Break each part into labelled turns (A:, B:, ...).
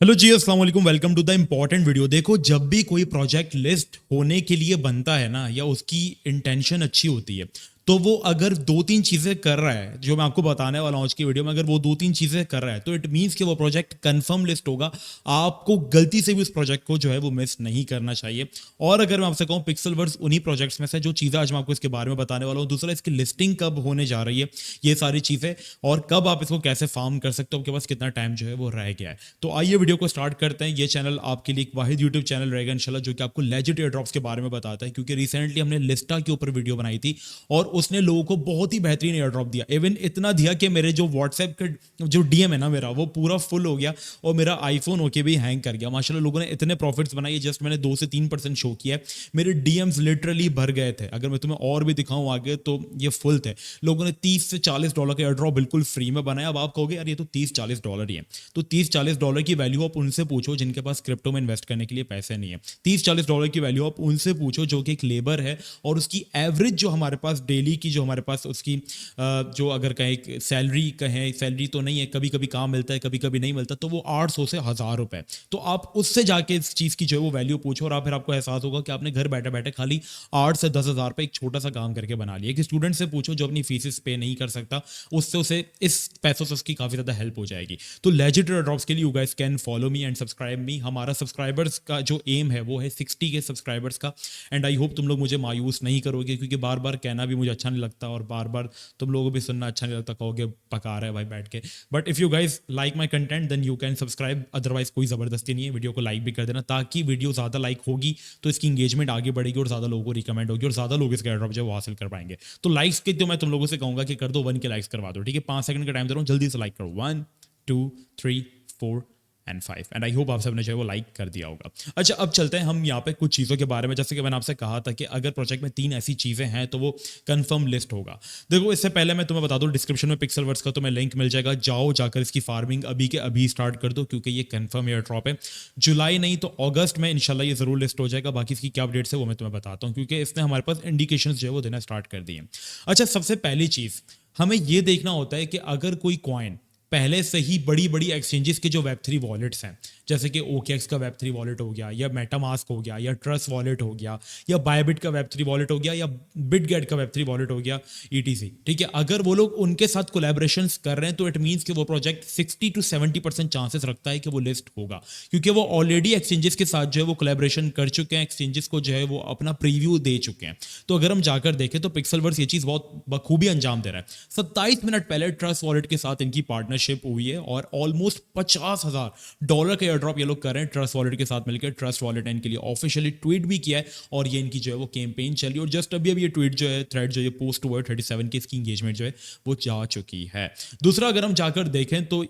A: Hello ji, अस्सलाम वालेकुम। Welcome to the important video. देखो, जब भी कोई प्रोजेक्ट लिस्ट होने के लिए बनता है ना, या उसकी इंटेंशन अच्छी होती है, तो वो अगर दो तीन चीज़ें कर रहा है, जो मैं आपको बताने वाला हूँ आज की वीडियो में, अगर वो दो तीन चीज़ें कर रहा है तो इट मीन्स कि वो प्रोजेक्ट कंफर्म लिस्ट होगा। आपको गलती से भी उस प्रोजेक्ट को जो है वो मिस नहीं करना चाहिए। और अगर मैं आपसे कहूँ, पिक्सेलवर्स उन्हीं प्रोजेक्ट्स में से जो चीज़ें आज मैं आपको इसके बारे में बताने वाला हूँ। दूसरा, इसकी लिस्टिंग कब होने जा रही है, ये सारी चीज़ें, और कब आप इसको कैसे फार्म कर सकते हो, आपके पास कितना टाइम जो है वो रह गया है। तो आइए वीडियो को स्टार्ट करते हैं। ये चैनल आपके लिए एक वाहिद यूट्यूब चैनल रहेगा इंशाल्लाह, जो कि आपको लेजिट एयर ड्रॉप्स के बारे में बताता है, क्योंकि रिसेंटली हमने लिस्टा के ऊपर वीडियो बनाई थी और उसने लोगों को बहुत ही बेहतरीन एयर ड्रॉप दिया। इवन इतना दिया कि मेरे जो व्हाट्सएप का जो डीएम है ना मेरा, वो पूरा फुल हो गया और मेरा आईफोन होके भी हैंग कर गया। माशाल्लाह लोगों ने इतने प्रॉफिट्स बनाए, जस्ट मैंने 2 से 3% शो किया है। मेरे डीएम्स लिटरली भर गए थे। अगर मैं तुम्हें और भी दिखाऊं आगे तो ये फुल थे। लोगों ने $30 से $40 का एयर ड्रॉप बिल्कुल फ्री में बनाया। अब आप कहोगे यार ये तो $30-40 ही है, तो $30-40 की वैल्यू आप उनसे पूछो जिनके पास क्रिप्टो में इन्वेस्ट करने के लिए पैसे नहीं है। $30-40 की वैल्यू आप उनसे पूछो जो कि एक लेबर है, और उसकी एवरेज जो हमारे पास डेली की, जो हमारे पास उसकी जो अगर कहें सैलरी, कहें सैलरी तो नहीं है, कभी कभी काम मिलता है कभी कभी नहीं मिलता, तो वो 800 से 1000 रुपए। तो आप उससे जाके इस चीज़ की जो है वो वैल्यू पूछो, और आप फिर आपको एहसास होगा कि आपने घर बैठे बैठे खाली 8 से 10 हज़ार पे एक छोटा सा काम करके बना लिया। एक स्टूडेंट से पूछो जो अपनी फीसेस पे नहीं कर सकता, उससे उसे इस पैसों से उसकी काफ़ी ज़्यादा हेल्प हो जाएगी। तो लेजिट ड्रॉप्स के लिए you guys can follow me and subscribe मी। हमारा सब्सक्राइबर्स का जो एम है वो है 60 के सब्सक्राइबर्स का। एंड आई होप तुम लोग मुझे मायूस नहीं करोगे, क्योंकि बार बार कहना भी मुझे अच्छा नहीं लगता और बार बार तुम लोगों को भी सुनना अच्छा नहीं लगता, कहोगे पका रहा है भाई बैठ के। But if you guys like my content then you can subscribe, otherwise कोई ज़बरदस्ती नहीं है। वीडियो को लाइक भी कर देना, ताकि वीडियो ज़्यादा लाइक होगी तो इसकी इंगेजमेंट आगे बढ़ेगी और ज़्यादा लोगों को रिकमेंड होगी और ज़्यादा लोग इसका एयरड्रॉप जो है वो हासिल कर पाएंगे। तो लाइक्स के तो मैं तुम लोगों से कहूँगा कि कर दो 1 के लाइक्स करवा दो, ठीक है। 5 सेकंड का टाइम दे रहा हूँ, जल्दी से लाइक करो। 1 2 3 4 एंड 5। एंड आई होप आप सबने जो है वो लाइक कर दिया होगा। अच्छा, अब चलते हैं हम यहाँ पे कुछ चीज़ों के बारे में। जैसे कि मैंने आपसे कहा था कि अगर प्रोजेक्ट में 3 ऐसी चीज़ें हैं तो वो कंफर्म लिस्ट होगा। देखो, इससे पहले मैं तुम्हें बता दूं, डिस्क्रिप्शन में पिक्सेलवर्स का तुम्हें लिंक मिल जाएगा, जाओ जाकर इसकी फार्मिंग अभी के अभी स्टार्ट कर दो, क्योंकि ये कंफर्म एयर ड्रॉप है। जुलाई नहीं तो अगस्त में इंशाल्लाह ये जरूर लिस्ट हो जाएगा। बाकी इसकी क्या अपडेट्स है वो मैं तुम्हें बताता हूँ, क्योंकि इसने हमारे पास इंडिकेशंस जो है वो देना स्टार्ट कर दिए। अच्छा, सबसे पहली चीज़ हमें ये देखना होता है कि अगर कोई कॉइन पहले से ही बड़ी बड़ी एक्सचेंजेस के जो वेब3 वॉलेट्स हैं, जैसे कि OKX का वेब3 वॉलेट हो गया, या मेटामास्क हो गया, या ट्रस्ट वॉलेट हो गया, या बायबिट का वेब3 वॉलेट हो गया, या बिटगेट का वेब3 वॉलेट हो गया, ETC, ठीक है। अगर वो लोग उनके साथ कोलैबोरेशंस कर रहे हैं तो इट मीन्स कि वो प्रोजेक्ट 60 to 70% चांसेस रखता है कि वो लिस्ट होगा, क्योंकि वो ऑलरेडी एक्सचेंजेस के साथ जो है वो कोलैबोरेशन कर चुके हैं, एक्सचेंजेस को जो है वो अपना प्रीव्यू दे चुके हैं। तो अगर हम जाकर देखें तो पिक्सेलवर्स ये चीज़ बहुत बखूबी अंजाम दे रहा है। 27 मिनट पहले ट्रस्ट वॉलेट के साथ इनकी पार्टनरशिप हुई है और ऑलमोस्ट $50,000 का एयर ड्रॉप ये लोग कर रहे हैं ट्रस्ट वॉलेट के साथ मिलकर। ट्रस्ट वॉलेट ने इनके लिए ऑफिशियली ट्वीट भी किया है, और ये इनकी जो है वो कैंपेन चली, और जस्ट अभी ये ट्वीट जो है, थ्रेड जो है पोस्ट हुआ है 37 की, इसकी इंगेजमेंट जो है वो जा चुकी है। दूसरा, अगर हम जाकर देखें तो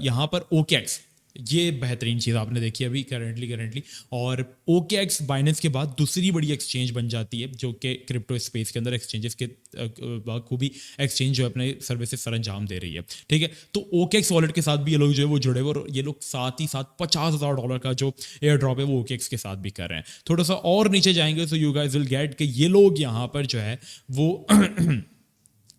A: यहाँ पर OKX, ये बेहतरीन चीज़ आपने देखी अभी करेंटली, और OKX बाइनेंस के बाद दूसरी बड़ी एक्सचेंज बन जाती है, जो कि क्रिप्टो स्पेस के अंदर एक्सचेंजेस के खूबी एक्सचेंज जो है अपने सर्विसेज सर अंजाम दे रही है, ठीक है। तो OKX वॉलेट के साथ भी ये लोग जो है वो जुड़े हुए, और ये लोग साथ ही साथ $50,000 का जो एयर ड्रॉप है वो OKX के साथ भी कर रहे हैं। थोड़ा सा और नीचे जाएंगे तो यू गाइस विल गेट कि ये लोग यहाँ पर जो है वो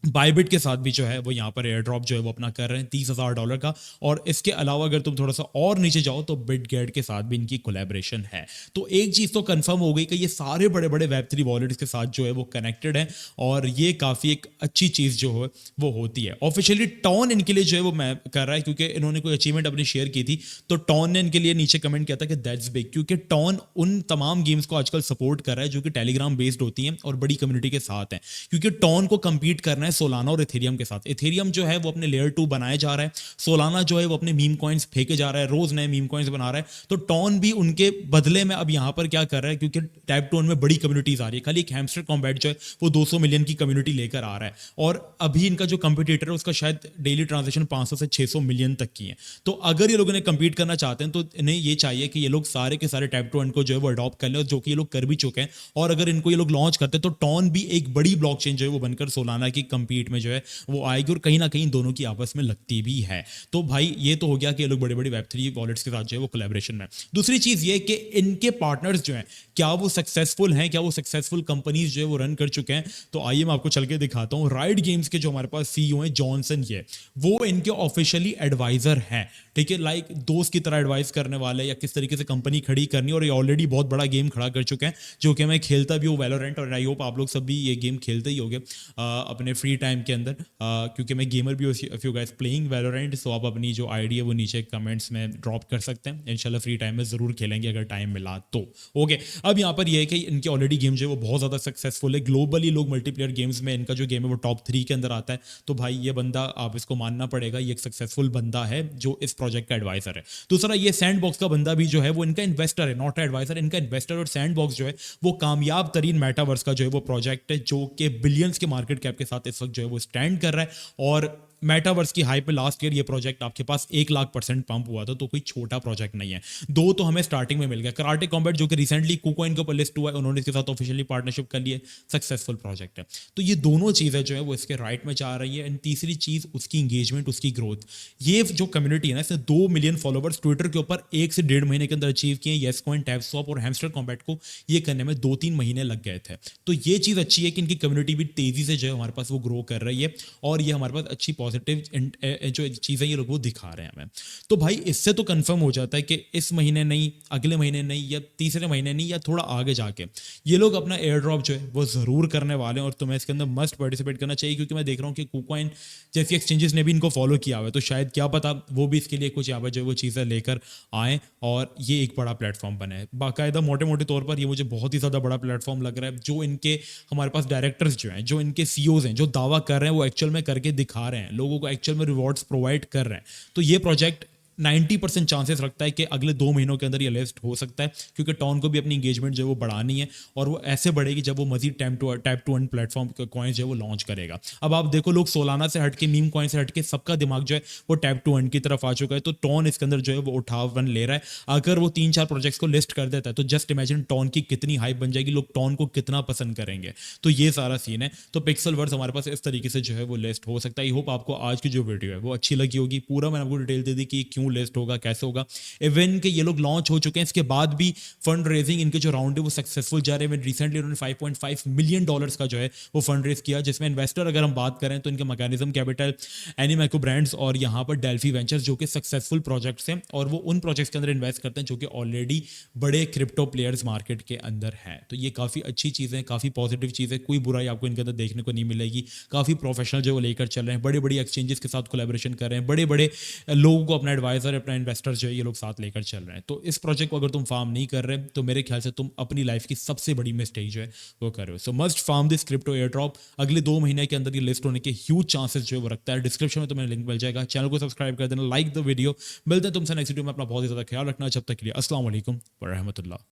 A: बायबिट के साथ भी जो है वो यहाँ पर एयर ड्रॉप जो है वो अपना कर रहे हैं $30,000 का। और इसके अलावा अगर तुम थोड़ा सा और नीचे जाओ तो बिटगेट के साथ भी इनकी कोलैबोरेशन है। तो एक चीज़ तो कंफर्म हो गई कि ये सारे बड़े बड़े वेब3 वॉलेट्स के साथ जो है वो कनेक्टेड है, और ये काफ़ी एक अच्छी चीज़ जो है वो होती है। ऑफिशियली टॉन इनके लिए जो है वो मैं कर रहा है, क्योंकि इन्होंने कोई अचीवमेंट अपनी शेयर की थी, तो टॉन ने इनके लिए नीचे कमेंट किया था कि दैट्स बिग, क्योंकि टॉन उन तमाम गेम्स को आजकल सपोर्ट कर रहा है जो कि टेलीग्राम बेस्ड होती हैं और बड़ी कम्युनिटी के साथ हैं, क्योंकि टॉन को कंपीट करना है सोलाना और इथेरियम के साथ। इथेरियम जो है वो अपने लेयर 2 बनाया जा रहा है, सोलाना जो है वो अपने मीम कॉइन्स फेंके जा रहा है, रोज नए मीम कॉइन्स बना रहा है। तो टॉन भी उनके बदले में अब यहाँ पर क्या कर रहा है, क्योंकि टाइप टोन में बड़ी कम्युनिटीज आ रही है, खाली एक हैमस्टर कॉम्बैट जो है वो 200 मिलियन की कम्युनिटी लेकर आ रहा है, और अभी इनका जो कंपटीटर है उसका शायद डेली ट्रांजेक्शन 500 से 600 मिलियन तक की है। तो अगर ये लोग इन्हें कंपीट करना चाहते हैं तो इन्हें ये चाहिए कि ये लोग सारे के सारे टाइप टोन को जो है वो अडॉप्ट कर लें, जो कि ये लोग कर भी चुके हैं। और अगर इनको ये लोग लॉन्च करते हैं तो टॉन भी एक बड़ी ब्लॉकचेन जो है वो बनकर सोलाना की compete में जो है वो आएगी, और कहीं ना कहीं दोनों की आपस में लगती भी है। तो भाई ये तो हो गया कि ये लोग बड़े बड़े Web3 वॉलेट्स के साथ जो है वो कोलैबोरेशन में। दूसरी चीज़ ये कि इनके पार्टनर्स जो हैं क्या वो सक्सेसफुल हैं, क्या वो सक्सेसफुल कंपनीज जो है वो रन कर चुके हैं। तो आइए मैं आपको चल के दिखाता हूँ। राइट गेम्स के जो हमारे पास सीईओ हैं जॉनसन, ये वो इनके ऑफिशियली एडवाइजर हैं, ठीक है, लाइक दोस्त की तरह एडवाइस करने वाले या किस तरीके से कंपनी खड़ी करनी। और ये ऑलरेडी बहुत बड़ा गेम खड़ा कर चुके हैं जो कि मैं खेलता भी हूँ, वैलोरेंट, और आई होप आप लोग सब भी ये गेम खेलते ही होंगे अपने फ्री टाइम के अंदर, क्योंकि मैं गेमर भी हूँ। If you guys playing Valorant, so आप अपनी जो आईडी है वो नीचे कमेंट्स में ड्रॉप कर सकते हैं। इंशाल्लाह फ्री टाइम में ज़रूर खेलेंगे अगर टाइम मिला तो। ओके, अब यहाँ पर ये है कि इनके ऑलरेडी गेम जो है वो बहुत ज़्यादा सक्सेसफुल है ग्लोबली। लोग मल्टीप्लेयर गेम्स में इनका जो गेम है वो टॉप 3 के अंदर आता है। तो भाई ये बंदा, आप इसको मानना पड़ेगा, ये एक सक्सेसफुल बंदा है जो इस प्रोजेक्ट का एडवाइजर है। दूसरा, ये सैंडबॉक्स का बंदा भी जो है वो इनका इन्वेस्टर है, नॉट एडवाइजर, इनका इन्वेस्टर। और सैंडबॉक्स जो है वो कामयाब तरीन मेटावर्स का जो है वो प्रोजेक्ट है जो कि बिलियंस के मार्केट कैप के साथ इस वक्त जो है वो स्टैंड कर रहा है। और मेटावर्स की हाइप पे लास्ट ईयर ये प्रोजेक्ट आपके पास 1,00,000% पंप हुआ था, तो कोई छोटा प्रोजेक्ट नहीं है। 2 तो हमें स्टार्टिंग में मिल गया, कराटे कॉम्बैट जो कि रिसेंटली कुकोइन के ऊपर लिस्ट हुआ है, उन्होंने इसके साथ ऑफिशियली पार्टनरशिप कर ली है, सक्सेसफुल प्रोजेक्ट है। तो ये दोनों चीज़ें जो है वो इसके राइट में जा रही है। एंड तीसरी चीज़ उसकी इंगेजमेंट, उसकी ग्रोथ। ये जो कम्युनिटी है ना, इसने 2 मिलियन फॉलोवर्स ट्विटर के ऊपर 1 से 1.5 महीने के अंदर अचीव किए। येस कॉइन, टैपस्वैप और हैमस्टर कॉम्बैट को ये करने में 2-3 महीने लग गए थे। तो ये चीज़ अच्छी है कि इनकी कम्युनिटी भी तेज़ी से जो है हमारे पास वो ग्रो कर रही है, और ये हमारे पास अच्छी पॉजिटिव जो चीज़ें ये लोग वो दिखा रहे हैं हमें। तो भाई इससे तो कंफर्म हो जाता है कि इस महीने नहीं, अगले महीने नहीं, या तीसरे महीने नहीं, या थोड़ा आगे जाके ये लोग अपना एयर ड्रॉप जो है वो ज़रूर करने वाले हैं। और तुम्हें इसके अंदर मस्ट पार्टिसिपेट करना चाहिए, क्योंकि मैं देख रहा हूँ कि कुकॉइन जैसी एक्सचेंजेस ने भी इनको फॉलो किया हुआ है। तो शायद क्या पता वो भी इसके लिए कुछ यहाँ पर जो वो चीज़ें लेकर आएँ और ये एक बड़ा प्लेटफॉर्म बने। बाकायदा मोटे मोटे तौर पर ये मुझे बहुत ही ज़्यादा बड़ा प्लेटफॉर्म लग रहा है। जो इनके हमारे पास डायरेक्टर्स जो हैं, जो इनके सीईओज हैं, जो दावा कर रहे हैं वो एक्चुअल में करके दिखा रहे हैं, लोगों को एक्चुअल में रिवॉर्ड्स प्रोवाइड कर रहे हैं। तो ये प्रोजेक्ट 90% चांसेस रखता है कि अगले 2 महीनों के अंदर ये लिस्ट हो सकता है, क्योंकि टॉन को भी अपनी इंगेजमेंट जो है वो बढ़ानी है, और वो ऐसे बढ़ेगी जब वो मजीद tap to earn platform coins जो है वो लॉन्च करेगा। अब आप देखो, लोग सोलाना से हटके, मीम कॉइन से हटके सबका दिमाग जो है वो टैप टू अर्न की तरफ आ चुका है। तो टॉन इसके अंदर जो है वो उठावन ले रहा है। अगर वो 3-4 प्रोजेक्ट्स को लिस्ट कर देता है तो जस्ट इमेजिन टॉन की कितनी हाइप बन जाएगी, लोग टॉन को कितना पसंद करेंगे। तो ये सारा सीन है। तो पिक्सेलवर्स हमारे पास इस तरीके से जो है वो लिस्ट हो सकता है। आई होप आपको आज की जो वीडियो है वो अच्छी लगी होगी। पूरा मैंने आपको डिटेल दे दी कि क्यों लिस्ट होगा, कैसे होगा। इवन के ये लोग लॉन्च हो चुके हैं, इसके बाद भी फंड रेजिंग इनके जो राउंड है वो सक्सेसफुल जा रहे हैं। रिसेंटली उन्होंने $5.5 मिलियन का जो है वो फंड रेज किया, जिसमें इन्वेस्टर अगर हम बात करें तो इनके मैकेनिज्म कैपिटल, एनीमैको ब्रांड्स और यहाँ पर डेल्फी वेंचर्स, जो कि सक्सेसफुल प्रोजेक्ट्स हैं, और वो उन प्रोजेक्ट्स के अंदर इन्वेस्ट करते हैं जो कि ऑलरेडी बड़े क्रिप्टो प्लेयर्स मार्केट के अंदर है। तो ये काफ़ी अच्छी चीज़ें, काफ़ी पॉजिटिव चीज़ें, कोई बुराई आपको इनके अंदर देखने को नहीं मिलेगी। काफ़ी प्रोफेशनल जो वो लेकर चल रहे हैं, बड़ी बड़ी एक्सचेंजेस के साथ कोलैबोरेशन कर रहे हैं, बड़े बड़े लोगों को अपना एडवाइजर, अपना इन्वेस्टर जो है ये लोग साथ लेकर चल रहे हैं। तो इस प्रोजेक्ट को अगर तुम फार्म नहीं कर रहे तो मेरे ख्याल से तुम अपनी लाइफ की सबसे बड़ी मिस्टेक जो है वो कर रहे हो। So must farm this crypto airdrop. अगले 2 महीने के अंदर ये लिस्ट होने के ह्यूज चांसेस जो है वो रखता है। डिस्क्रिप्शन में तुम्हें लिंक मिल जाएगा। चैनल को सब्सक्राइब कर देना, लाइक द वीडियो। मिलते हैं तुमसे नेक्स्ट वीडियो में। अपना बहुत ही ज़्यादा ख्याल रखना। जब तक के लिए अस्सलाम वालेकुम व रहमतुल्लाह।